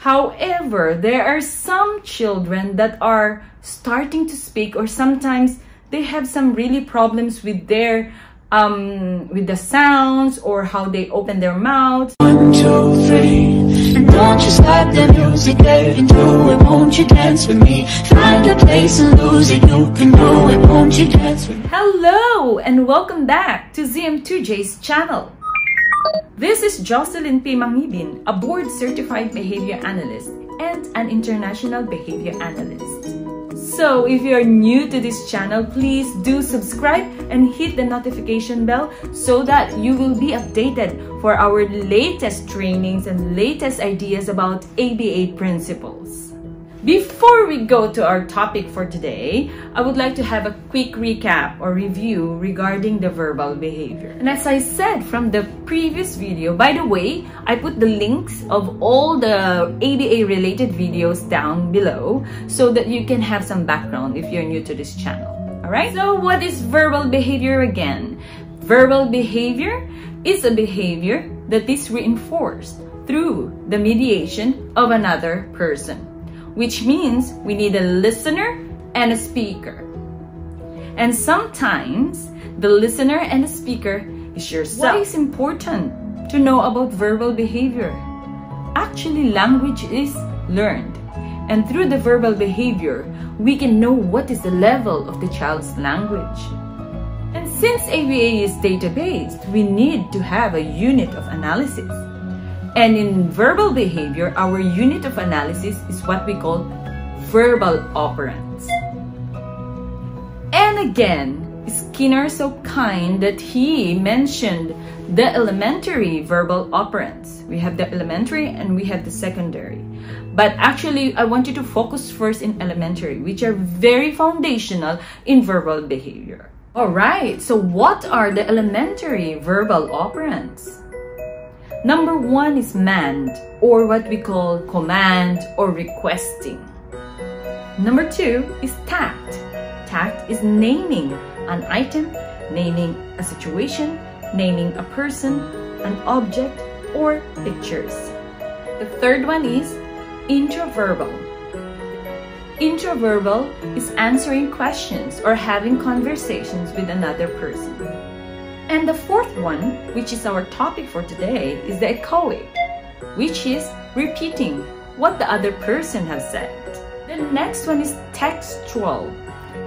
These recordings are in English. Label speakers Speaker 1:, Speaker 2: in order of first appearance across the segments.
Speaker 1: However, there are some children that are starting to speak, or sometimes they have some really problems with their with the sounds or how they open their mouths.
Speaker 2: 1, 2, 3, and don't you stop the music, let me do it, won't you dance with me? Find a place and lose it, you can do it, won't you dance with me?
Speaker 1: Hello and welcome back to ZM2J's channel. This is Jocelyn P. Mangibin, a board-certified behavior analyst and an international behavior analyst. So if you're new to this channel, please do subscribe and hit the notification bell so that you will be updated for our latest trainings and latest ideas about ABA principles. Before we go to our topic for today, I would like to have a quick recap or review regarding the verbal behavior. And as I said from the previous video, by the way, I put the links of all the ABA related videos down below so that you can have some background if you're new to this channel. Alright, so what is verbal behavior again? Verbal behavior is a behavior that is reinforced through the mediation of another person, which means we need a listener and a speaker. And sometimes the listener and the speaker is yourself. Why is important to know about verbal behavior? Actually, language is learned. And through the verbal behavior, we can know what is the level of the child's language. And since ABA is data-based, we need to have a unit of analysis. And in verbal behavior, our unit of analysis is what we call verbal operands. And again, Skinner is so kind that he mentioned the elementary verbal operands. We have the elementary and we have the secondary. But actually, I want you to focus first in elementary, which are very foundational in verbal behavior. Alright, so what are the elementary verbal operands? Number 1 is mand, or what we call command or requesting. Number 2 is tact. Tact is naming an item, naming a situation, naming a person, an object, or pictures. The third one is intraverbal. Intraverbal is answering questions or having conversations with another person. And the fourth one, which is our topic for today, is the echoic, which is repeating what the other person has said. The next one is textual.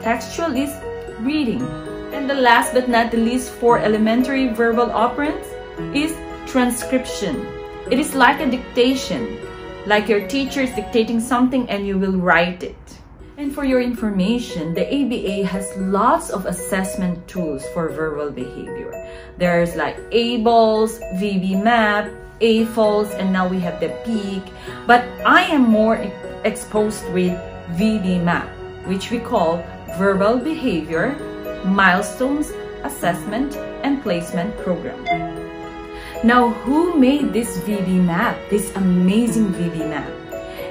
Speaker 1: Textual is reading. And the last but not the least for elementary verbal operands is transcription. It is like a dictation, like your teacher is dictating something and you will write it. And for your information, the ABA has lots of assessment tools for verbal behavior. There's like ABLS, VB-MAP, AFOLS, and now we have the PEAK. But I am more exposed with VB-MAP, which we call Verbal Behavior, Milestones, Assessment, and Placement Program. Now, who made this VB-MAP, this amazing VB-MAP?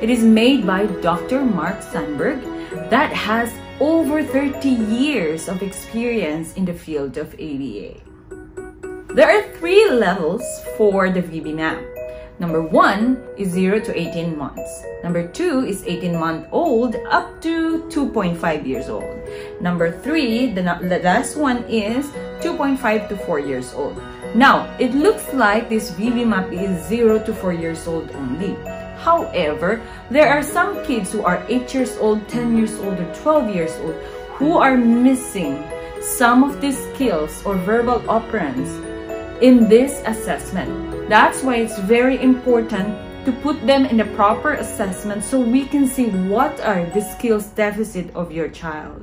Speaker 1: It is made by Dr. Mark Sandberg that has over 30 years of experience in the field of ABA. There are 3 levels for the VB-MAP. Number 1 is 0 to 18 months. Number 2 is 18-month-old up to 2.5 years old. Number 3, the last one is 2.5 to 4 years old. Now, it looks like this VB-MAP is 0 to 4 years old only. However, there are some kids who are 8 years old, 10 years old, or 12 years old who are missing some of these skills or verbal operands in this assessment. That's why it's very important to put them in a proper assessment so we can see what are the skills deficit of your child.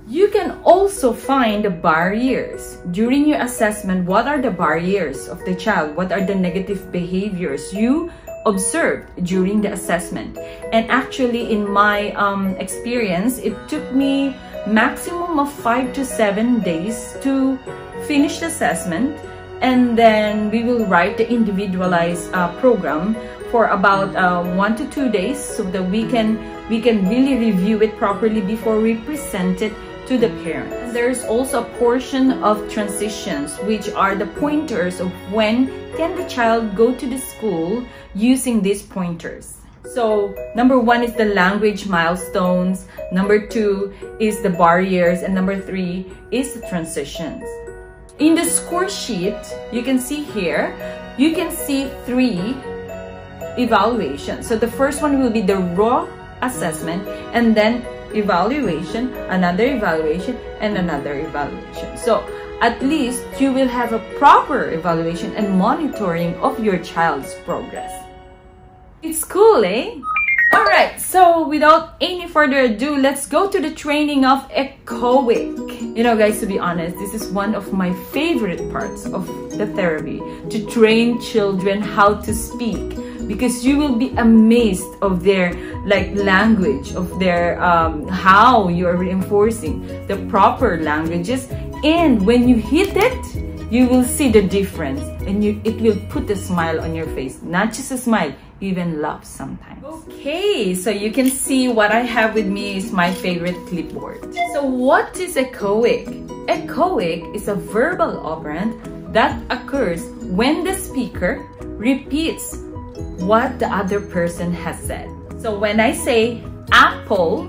Speaker 1: You can also find the barriers. During your assessment, what are the barriers of the child? What are the negative behaviors you observed during the assessment? And actually, in my experience, it took me maximum of 5 to 7 days to finish the assessment, and then we will write the individualized program for about 1 to 2 days so that we can really review it properly before we present it to the parents. There's also a portion of transitions, which are the pointers of when can the child go to the school using these pointers. So number 1 is the language milestones, number 2 is the barriers, and number 3 is the transitions. In the score sheet, you can see here, you can see 3 evaluations. So the first one will be the raw assessment, and then evaluation, another evaluation, and another evaluation. So at least you will have a proper evaluation and monitoring of your child's progress. It's cool, eh? Alright, so without any further ado, let's go to the training of echoic. You know guys, to be honest, this is one of my favorite parts of the therapy, to train children how to speak, because you will be amazed of their language, of their how you are reinforcing the proper languages, and when you hit it, you will see the difference, and it will put a smile on your face. Not just a smile, even laugh sometimes. Okay, so you can see what I have with me is my favorite clipboard. So what is echoic? Echoic is a verbal operand that occurs when the speaker repeats what the other person has said. So when I say apple,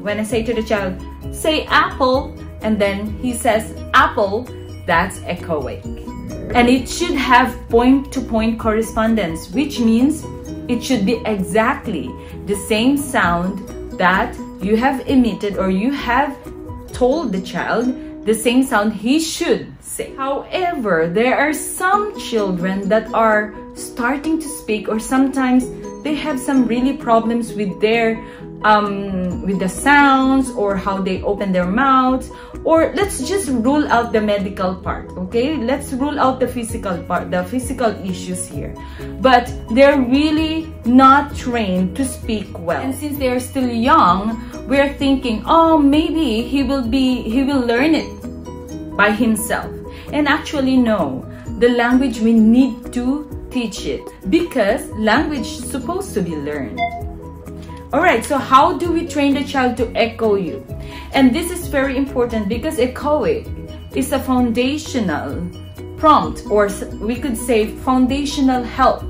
Speaker 1: when I say to the child, say apple, and then he says apple, that's echoic. And it should have point-to-point correspondence, which means it should be exactly the same sound that you have emitted, or you have told the child the same sound he should say. However, there are some children that are starting to speak, or sometimes they have some really problems with their with the sounds, or how they open their mouths, or let's just rule out the medical part, okay? Let's rule out the physical part, the physical issues here. But they're really not trained to speak well. And since they're still young, we're thinking, oh, maybe he will learn it by himself. And actually, no. The language, we need to teach it, because language is supposed to be learned. Alright, so how do we train the child to echo you? And this is very important, because echoic is a foundational prompt, or we could say foundational help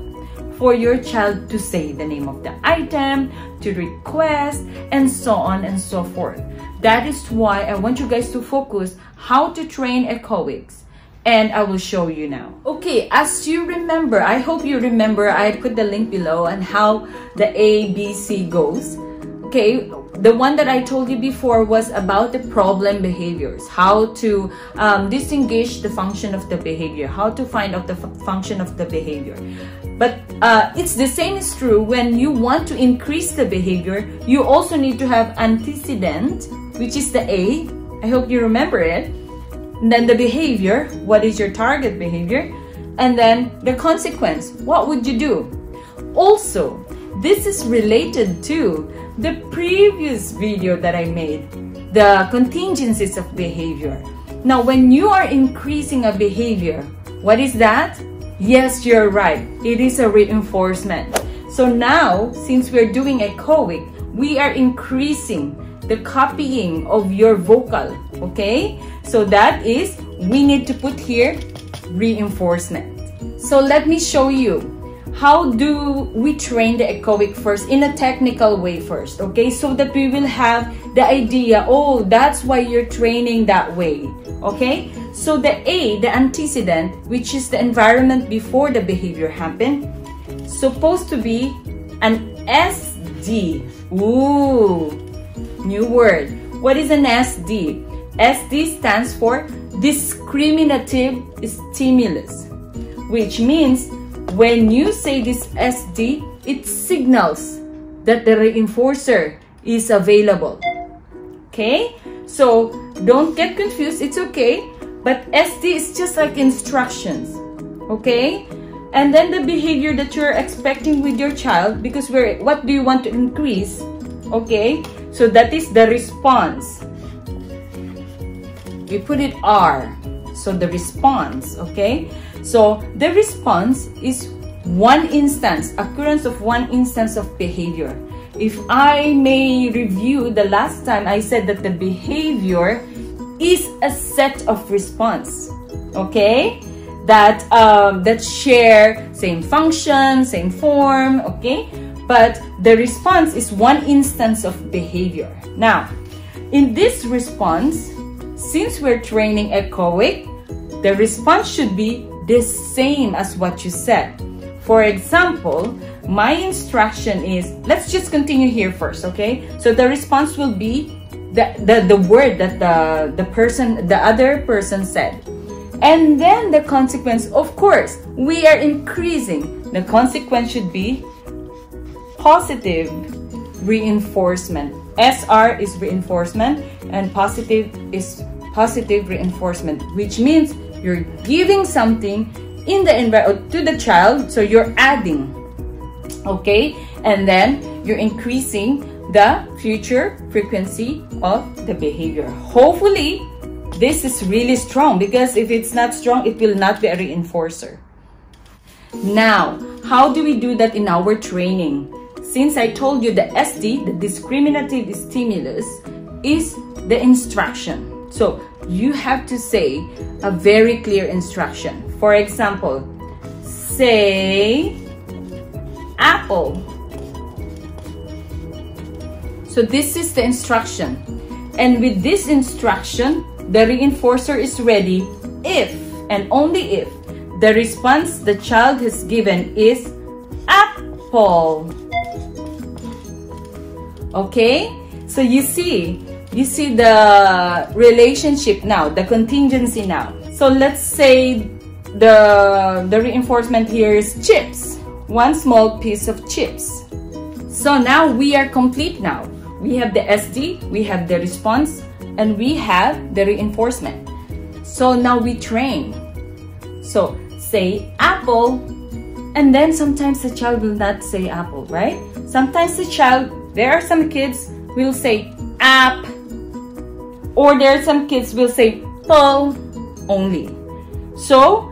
Speaker 1: for your child to say the name of the item, to request, and so on and so forth. That is why I want you guys to focus how to train echoics. And I will show you now. Okay, as you remember, I hope you remember, I put the link below on how the A, B, C goes. Okay, the one that I told you before was about the problem behaviors, how to distinguish the function of the behavior, how to find out the function of the behavior. But it's the same is true when you want to increase the behavior. You also need to have antecedent, which is the A. I hope you remember it. And then the behavior, what is your target behavior? And then the consequence, what would you do? Also, this is related to the previous video that I made, the contingencies of behavior. Now, when you are increasing a behavior, what is that? Yes, you're right. It is a reinforcement. So now, since we're doing echoic, we are increasing the copying of your vocal, okay? So that is, we need to put here reinforcement. So let me show you how do we train the echoic first, in a technical way first, okay? So that we will have the idea, oh, that's why you're training that way, okay? So the A, the antecedent, which is the environment before the behavior happened, supposed to be an SD. Ooh, new word. What is an SD? SD stands for discriminative stimulus, which means when you say this SD, it signals that the reinforcer is available. Okay? So don't get confused, it's okay. But SD is just like instructions. Okay? And then the behavior that you're expecting with your child, because what do you want to increase? Okay? So that is the response. We put it R. So the response, okay? So the response is one instance, occurrence of one instance of behavior. If I may review, the last time I said that the behavior is a set of response, okay? That share same function, same form, okay? but the response is one instance of behavior. Now, in this response, since we're training echoic, the response should be the same as what you said. For example, my instruction is, let's just continue here first, okay? So the response will be the word that the other person said. And then the consequence, of course, we are increasing. The consequence should be positive reinforcement. SR is reinforcement and positive is positive reinforcement, which means you're giving something in the environment to the child, so you're adding, okay? And then you're increasing the future frequency of the behavior. Hopefully, this is really strong, because if it's not strong, it will not be a reinforcer. Now, how do we do that in our training? Since I told you the SD, the discriminative stimulus, is the instruction. So you have to say a very clear instruction. For example, say apple. So this is the instruction. And with this instruction, the reinforcer is ready if and only if the response the child has given is apple. Okay? So you see the relationship now, the contingency now. So let's say the reinforcement here is chips. One small piece of chips. So now we are complete now. We have the SD, we have the response, and we have the reinforcement. So now we train. So say apple, and then sometimes the child will not say apple, right? Sometimes the child, there are some kids will say app, or there are some kids will say pull only. So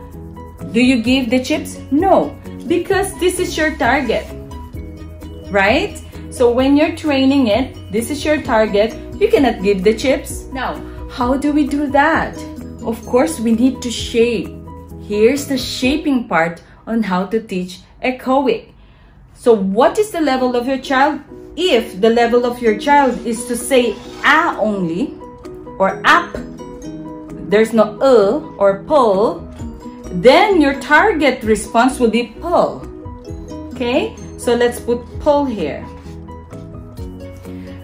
Speaker 1: do you give the chips? No, because this is your target, right? So when you're training it, this is your target, you cannot give the chips. Now, how do we do that? Of course, we need to shape. Here's the shaping part on how to teach echoic. So what is the level of your child? If the level of your child is to say a only, or app, there's no or pull, then your target response will be pull. Okay, so let's put pull here.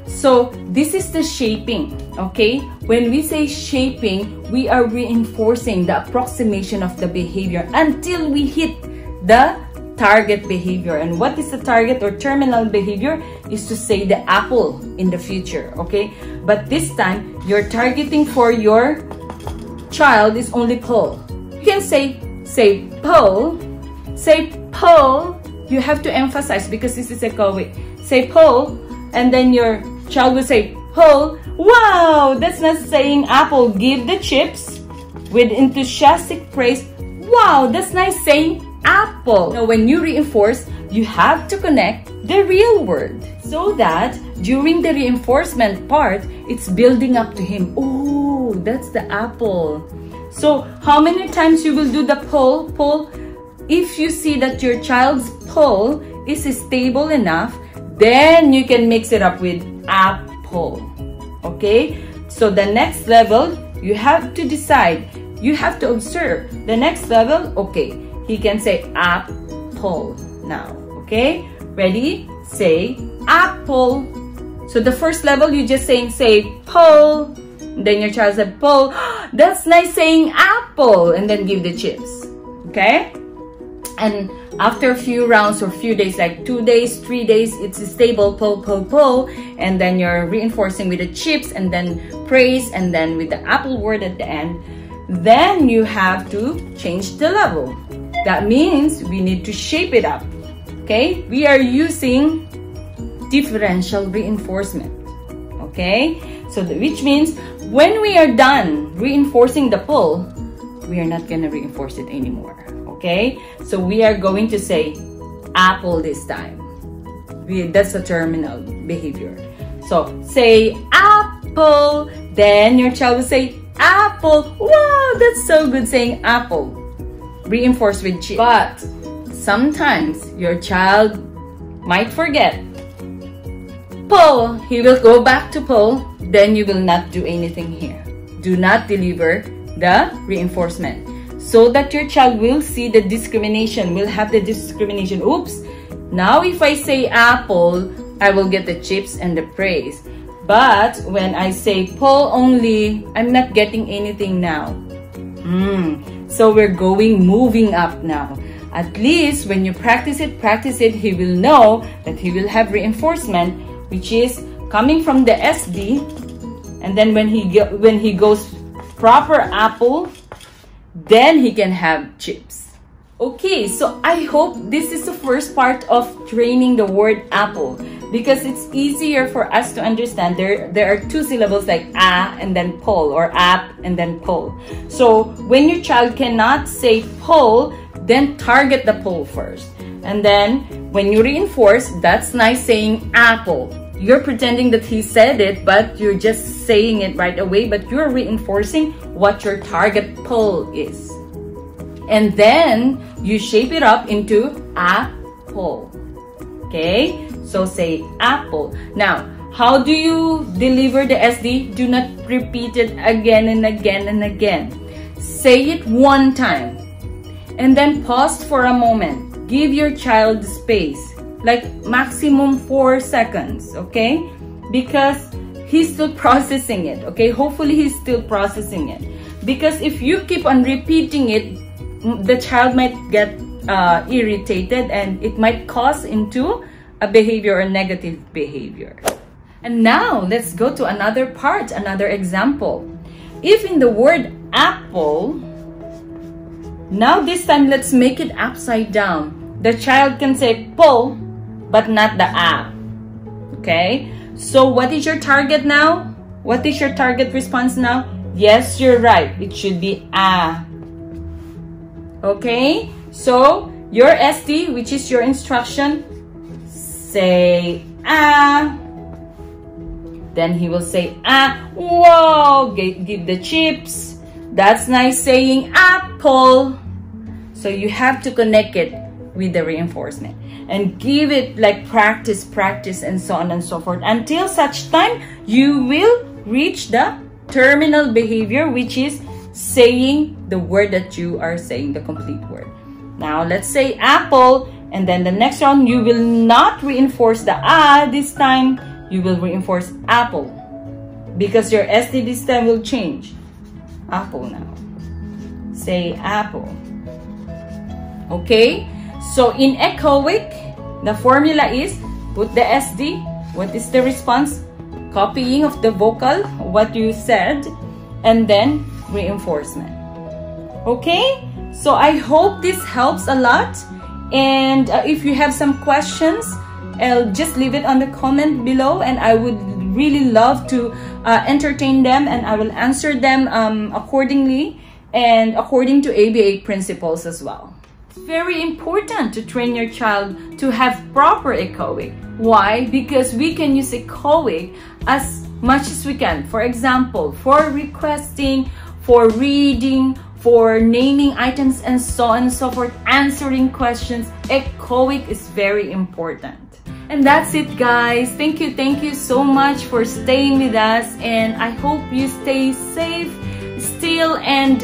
Speaker 1: So this is the shaping, okay? When we say shaping, we are reinforcing the approximation of the behavior until we hit the target behavior. And what is the target or terminal behavior? Is to say the apple in the future, okay? But this time, you're targeting for your child is only pull. You can say pull, you have to emphasize because this is echoic. Say pull, and then your child will say pull. Wow, that's not saying apple. Give the chips with enthusiastic praise. Wow, that's nice saying apple. Now when you reinforce, you have to connect the real word so that during the reinforcement part, it's building up to him. Oh, that's the apple. So how many times you will do the pull? If you see that your child's pull is stable enough, then you can mix it up with apple. Okay? So the next level, you have to decide. You have to observe. The next level, okay, he can say apple now. Okay? Ready? Say apple. So the first level, you just say pull. Then your child said pull. That's nice saying apple. And then give the chips. Okay? And after a few rounds or few days, like 2 days, 3 days, it's stable, pull. And then you're reinforcing with the chips and then praise and then with the apple word at the end. Then you have to change the level. That means we need to shape it up. Okay? We are using differential reinforcement. Okay? So which means when we are done reinforcing the pull, we are not going to reinforce it anymore. Okay? So we are going to say apple this time. That's a terminal behavior. So say apple. Then your child will say apple. Wow, that's so good saying apple. Reinforce with chip. But sometimes your child might forget. Pull, he will go back to pull, then you will not do anything here. Do not deliver the reinforcement so that your child will see the discrimination, will have the discrimination. Oops, now if I say apple, I will get the chips and the praise. But when I say pull only, I'm not getting anything now. So we're moving up now. At least when you practice it, he will know that he will have reinforcement, which is coming from the SD, and then when he goes proper apple, then he can have chips. Okay, so I hope this is the first part of training the word apple, because it's easier for us to understand. There are two syllables like a and then pull, or ap and then pull. So when your child cannot say pull, then target the pull first. And then when you reinforce, that's nice saying apple. You're pretending that he said it, but you're just saying it right away, but you're reinforcing what your target pull is. And then you shape it up into apple. Okay? So say apple. Now, how do you deliver the SD? Do not repeat it again and again and again. Say it one time. And then pause for a moment. Give your child space, like maximum 4 seconds, okay? Because he's still processing it, okay? Hopefully he's still processing it. Because if you keep on repeating it, the child might get irritated, and it might cause into a behavior or negative behavior. And now let's go to another part, another example. If in the word apple, now this time let's make it upside down. The child can say pull, but not the a. Okay? So what is your target now? What is your target response now? Yes, you're right. It should be a. Okay? So your SD, which is your instruction, say a. Then he will say a. Whoa! Give the chips. That's nice saying apple. So you have to connect it with the reinforcement and give it like practice, and so on and so forth, until such time you will reach the terminal behavior, which is saying the word that you are saying, the complete word. Now let's say apple, and then the next round you will not reinforce the a this time, you will reinforce apple, because your SD this time will change. Apple now. Say apple. Okay? So in echoic, the formula is put the SD. What is the response? Copying of the vocal, what you said, and then reinforcement. Okay? So I hope this helps a lot. And if you have some questions, just leave it on the comment below, and I would really love to entertain them, and I will answer them accordingly and according to ABA principles as well. It's very important to train your child to have proper echoic. Why? Because we can use echoic as much as we can. For example, for requesting, for reading, for naming items, and so on and so forth, answering questions. Echoic is very important. And that's it, guys. Thank you so much for staying with us, and I hope you stay safe still, and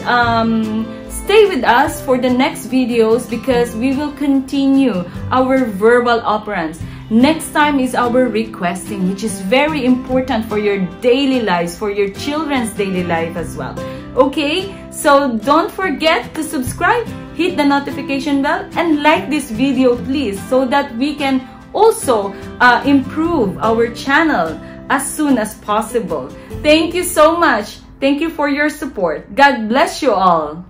Speaker 1: stay with us for the next videos, because we will continue our verbal operands. Next time is our requesting, which is very important for your daily lives, for your children's daily life as well. Okay, so don't forget to subscribe, hit the notification bell, and like this video please, so that we can also improve our channel as soon as possible. Thank you so much. Thank you for your support. God bless you all.